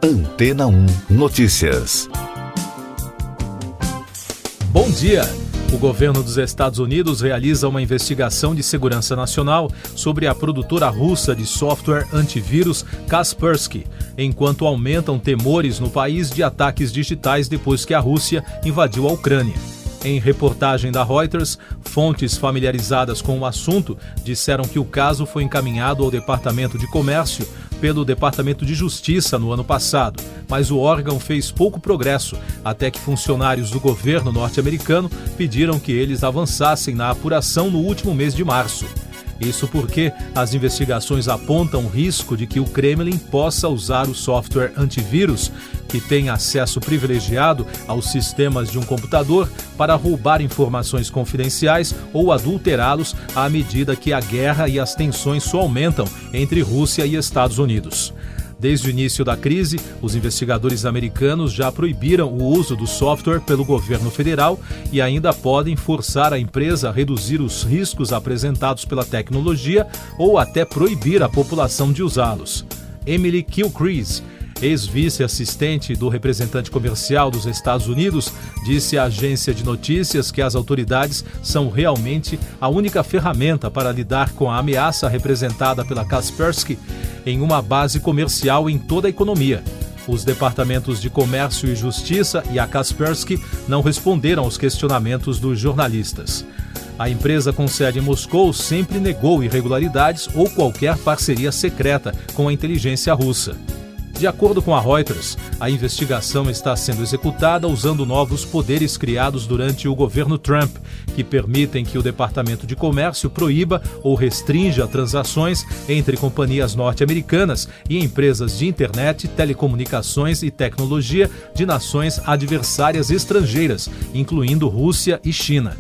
Antena 1 Notícias. Bom dia! O governo dos Estados Unidos realiza uma investigação de segurança nacional sobre a produtora russa de software antivírus Kaspersky, enquanto aumentam temores no país de ataques digitais depois que a Rússia invadiu a Ucrânia. Em reportagem da Reuters, fontes familiarizadas com o assunto disseram que o caso foi encaminhado ao Departamento de Comércio pelo Departamento de Justiça no ano passado, mas o órgão fez pouco progresso até que funcionários do governo norte-americano pediram que eles avançassem na apuração no último mês de março. Isso porque as investigações apontam o risco de que o Kremlin possa usar o software antivírus, que tem acesso privilegiado aos sistemas de um computador, para roubar informações confidenciais ou adulterá-los à medida que a guerra e as tensões só aumentam entre Rússia e Estados Unidos. Desde o início da crise, os investigadores americanos já proibiram o uso do software pelo governo federal e ainda podem forçar a empresa a reduzir os riscos apresentados pela tecnologia ou até proibir a população de usá-los. Emily Kilcrease, ex-vice-assistente do representante comercial dos Estados Unidos, disse à agência de notícias que as autoridades são realmente a única ferramenta para lidar com a ameaça representada pela Kaspersky em uma base comercial em toda a economia. Os departamentos de Comércio e Justiça e a Kaspersky não responderam aos questionamentos dos jornalistas. A empresa com sede em Moscou sempre negou irregularidades ou qualquer parceria secreta com a inteligência russa. De acordo com a Reuters, a investigação está sendo executada usando novos poderes criados durante o governo Trump, que permitem que o Departamento de Comércio proíba ou restrinja transações entre companhias norte-americanas e empresas de internet, telecomunicações e tecnologia de nações adversárias estrangeiras, incluindo Rússia e China.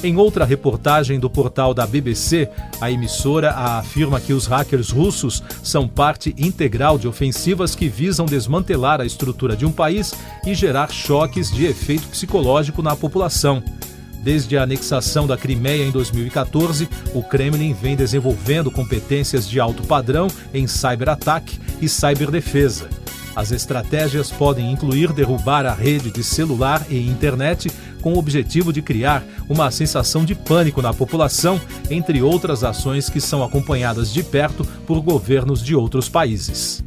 Em outra reportagem do portal da BBC, a emissora afirma que os hackers russos são parte integral de ofensivas que visam desmantelar a estrutura de um país e gerar choques de efeito psicológico na população. Desde a anexação da Crimeia em 2014, o Kremlin vem desenvolvendo competências de alto padrão em cyberataque e cyberdefesa. As estratégias podem incluir derrubar a rede de celular e internet com o objetivo de criar uma sensação de pânico na população, entre outras ações que são acompanhadas de perto por governos de outros países.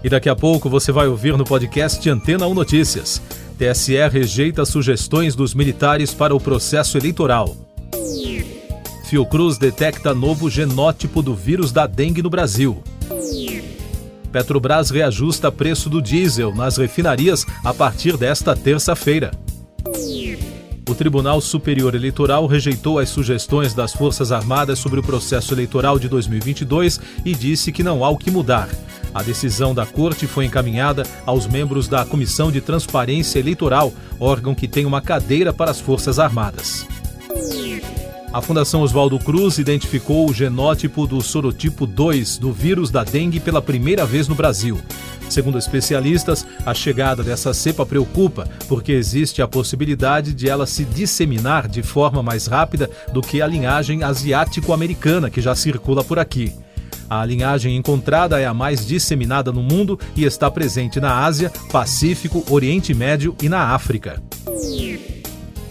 E daqui a pouco você vai ouvir no podcast Antena 1 Notícias. TSE rejeita sugestões dos militares para o processo eleitoral. Fiocruz detecta novo genótipo do vírus da dengue no Brasil. Petrobras reajusta preço do diesel nas refinarias a partir desta terça-feira. O Tribunal Superior Eleitoral rejeitou as sugestões das Forças Armadas sobre o processo eleitoral de 2022 e disse que não há o que mudar. A decisão da Corte foi encaminhada aos membros da Comissão de Transparência Eleitoral, órgão que tem uma cadeira para as Forças Armadas. A Fundação Oswaldo Cruz identificou o genótipo do sorotipo 2 do vírus da dengue pela primeira vez no Brasil. Segundo especialistas, a chegada dessa cepa preocupa, porque existe a possibilidade de ela se disseminar de forma mais rápida do que a linhagem asiático-americana que já circula por aqui. A linhagem encontrada é a mais disseminada no mundo e está presente na Ásia, Pacífico, Oriente Médio e na África.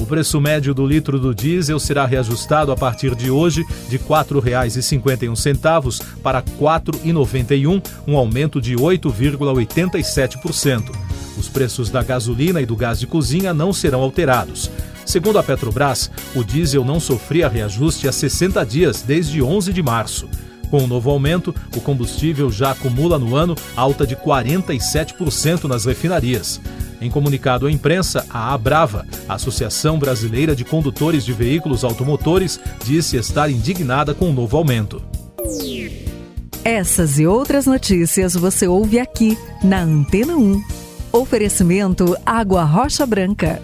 O preço médio do litro do diesel será reajustado a partir de hoje de R$ 4,51 para R$ 4,91, um aumento de 8,87%. Os preços da gasolina e do gás de cozinha não serão alterados. Segundo a Petrobras, o diesel não sofria reajuste há 60 dias, desde 11 de março. Com o novo aumento, o combustível já acumula no ano alta de 47% nas refinarias. Em comunicado à imprensa, a Abrava, a Associação Brasileira de Condutores de Veículos Automotores, disse estar indignada com o novo aumento. Essas e outras notícias você ouve aqui na Antena 1. Oferecimento Água Rocha Branca.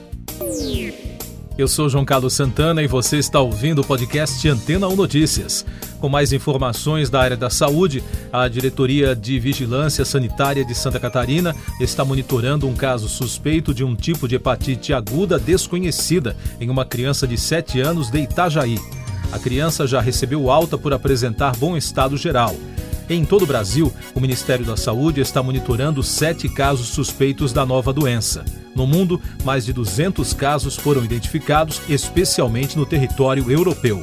Eu sou João Carlos Santana e você está ouvindo o podcast Antena 1 Notícias. Com mais informações da área da saúde, a Diretoria de Vigilância Sanitária de Santa Catarina está monitorando um caso suspeito de um tipo de hepatite aguda desconhecida em uma criança de 7 anos de Itajaí. A criança já recebeu alta por apresentar bom estado geral. Em todo o Brasil, o Ministério da Saúde está monitorando 7 casos suspeitos da nova doença. No mundo, mais de 200 casos foram identificados, especialmente no território europeu.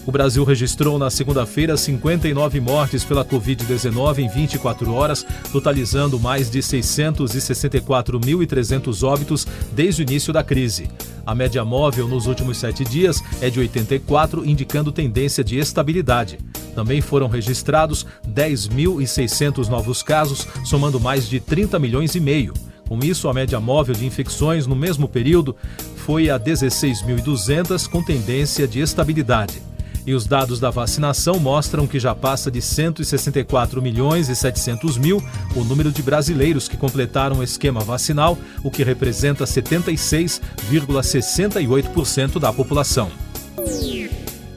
O Brasil registrou na segunda-feira 59 mortes pela Covid-19 em 24 horas, totalizando mais de 664.300 óbitos desde o início da crise. A média móvel nos últimos 7 dias é de 84, indicando tendência de estabilidade. Também foram registrados 10.600 novos casos, somando mais de 30 milhões e meio. Com isso, a média móvel de infecções no mesmo período foi a 16.200, com tendência de estabilidade. E os dados da vacinação mostram que já passa de 164 milhões e 700 mil o número de brasileiros que completaram o esquema vacinal, o que representa 76,68% da população.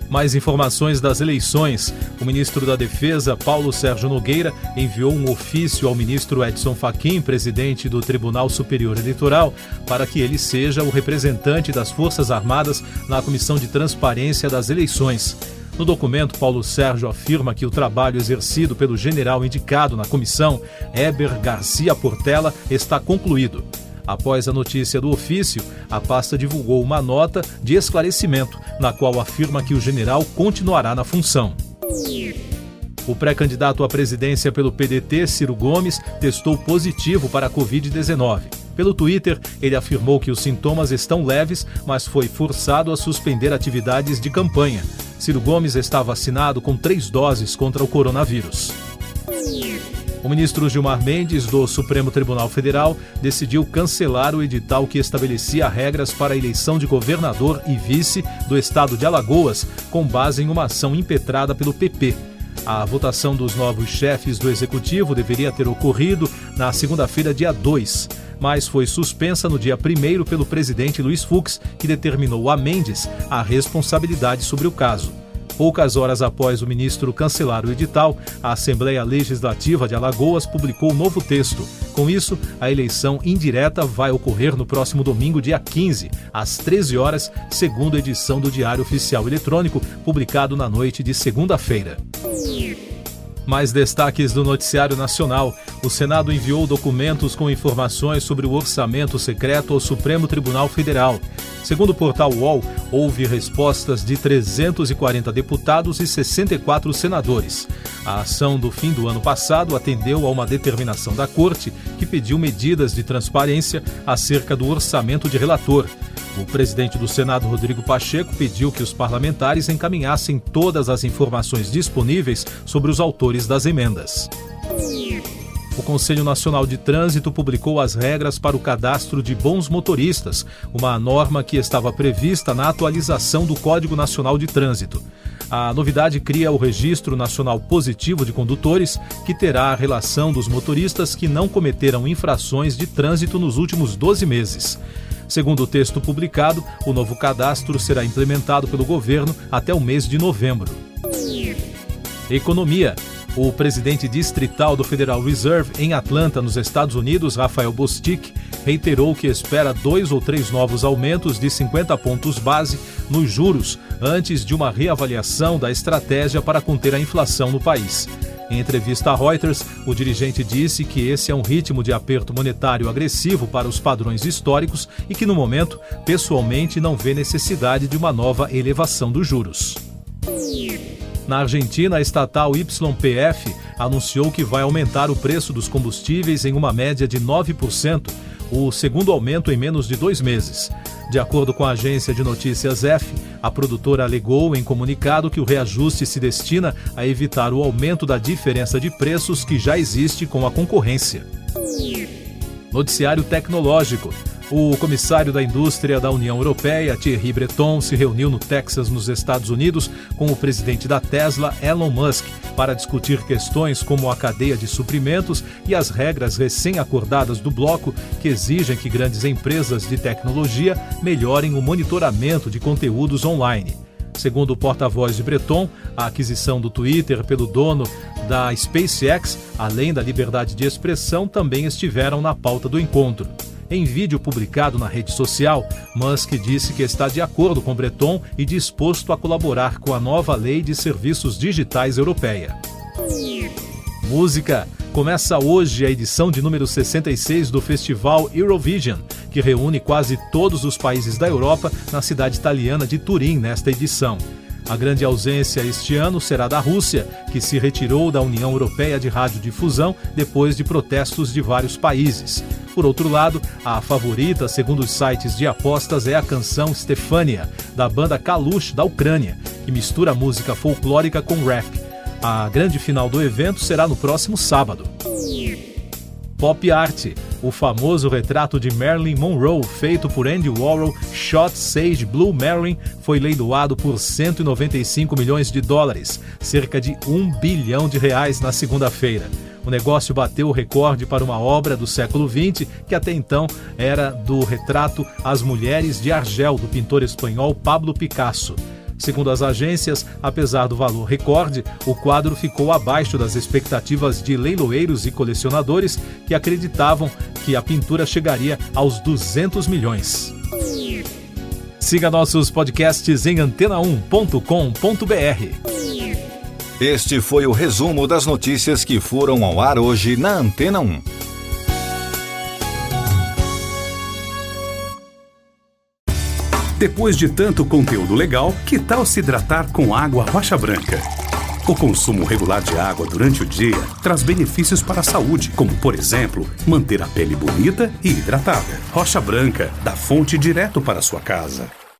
Mais informações das eleições. O ministro da Defesa, Paulo Sérgio Nogueira, enviou um ofício ao ministro Edson Fachin, presidente do Tribunal Superior Eleitoral, para que ele seja o representante das Forças Armadas na Comissão de Transparência das Eleições. No documento, Paulo Sérgio afirma que o trabalho exercido pelo general indicado na comissão, Heber Garcia Portela, está concluído. Após a notícia do ofício, a pasta divulgou uma nota de esclarecimento, na qual afirma que o general continuará na função. O pré-candidato à presidência pelo PDT, Ciro Gomes, testou positivo para a Covid-19. Pelo Twitter, ele afirmou que os sintomas estão leves, mas foi forçado a suspender atividades de campanha. Ciro Gomes está vacinado com 3 doses contra o coronavírus. O ministro Gilmar Mendes, do Supremo Tribunal Federal, decidiu cancelar o edital que estabelecia regras para a eleição de governador e vice do estado de Alagoas, com base em uma ação impetrada pelo PP. A votação dos novos chefes do Executivo deveria ter ocorrido na segunda-feira, dia 2, mas foi suspensa no dia 1º pelo presidente Luiz Fux, que determinou a Mendes a responsabilidade sobre o caso. Poucas horas após o ministro cancelar o edital, a Assembleia Legislativa de Alagoas publicou um novo texto. Com isso, a eleição indireta vai ocorrer no próximo domingo, dia 15, às 13 horas, segundo a edição do Diário Oficial Eletrônico, publicado na noite de segunda-feira. Mais destaques do noticiário nacional. O Senado enviou documentos com informações sobre o orçamento secreto ao Supremo Tribunal Federal. Segundo o portal UOL, houve respostas de 340 deputados e 64 senadores. A ação do fim do ano passado atendeu a uma determinação da Corte que pediu medidas de transparência acerca do orçamento de relator. O presidente do Senado, Rodrigo Pacheco, pediu que os parlamentares encaminhassem todas as informações disponíveis sobre os autores das emendas. O Conselho Nacional de Trânsito publicou as regras para o cadastro de bons motoristas, uma norma que estava prevista na atualização do Código Nacional de Trânsito. A novidade cria o Registro Nacional Positivo de Condutores, que terá a relação dos motoristas que não cometeram infrações de trânsito nos últimos 12 meses. Segundo o texto publicado, o novo cadastro será implementado pelo governo até o mês de novembro. Economia. O presidente distrital do Federal Reserve em Atlanta, nos Estados Unidos, Rafael Bostic, reiterou que espera 2 ou 3 novos aumentos de 50 pontos base nos juros antes de uma reavaliação da estratégia para conter a inflação no país. Em entrevista à Reuters, o dirigente disse que esse é um ritmo de aperto monetário agressivo para os padrões históricos e que, no momento, pessoalmente não vê necessidade de uma nova elevação dos juros. Na Argentina, a estatal YPF anunciou que vai aumentar o preço dos combustíveis em uma média de 9%, o segundo aumento em menos de 2 meses. De acordo com a agência de notícias EFE, a produtora alegou em comunicado que o reajuste se destina a evitar o aumento da diferença de preços que já existe com a concorrência. Noticiário tecnológico. O comissário da indústria da União Europeia, Thierry Breton, se reuniu no Texas, nos Estados Unidos, com o presidente da Tesla, Elon Musk, para discutir questões como a cadeia de suprimentos e as regras recém-acordadas do bloco que exigem que grandes empresas de tecnologia melhorem o monitoramento de conteúdos online. Segundo o porta-voz de Breton, a aquisição do Twitter pelo dono da SpaceX, além da liberdade de expressão, também estiveram na pauta do encontro. Em vídeo publicado na rede social, Musk disse que está de acordo com Breton e disposto a colaborar com a nova lei de serviços digitais europeia. música. Começa hoje a edição de número 66 do Festival Eurovision, que reúne quase todos os países da Europa na cidade italiana de Turim nesta edição. A grande ausência este ano será da Rússia, que se retirou da União Europeia de Radiodifusão depois de protestos de vários países. Por outro lado, a favorita, segundo os sites de apostas, é a canção Stefania, da banda Kalush, da Ucrânia, que mistura música folclórica com rap. A grande final do evento será no próximo sábado. Pop Art. O famoso retrato de Marilyn Monroe, feito por Andy Warhol, Shot Sage Blue Marilyn, foi leiloado por 195 milhões de dólares, cerca de R$1 bilhão na segunda-feira. O negócio bateu o recorde para uma obra do século XX, que até então era do retrato As Mulheres de Argel, do pintor espanhol Pablo Picasso. Segundo as agências, apesar do valor recorde, o quadro ficou abaixo das expectativas de leiloeiros e colecionadores que acreditavam que a pintura chegaria aos 200 milhões. Siga nossos podcasts em antena1.com.br. Este foi o resumo das notícias que foram ao ar hoje na Antena 1. Depois de tanto conteúdo legal, que tal se hidratar com água Rocha Branca? O consumo regular de água durante o dia traz benefícios para a saúde, como, por exemplo, manter a pele bonita e hidratada. Rocha Branca, da fonte direto para a sua casa.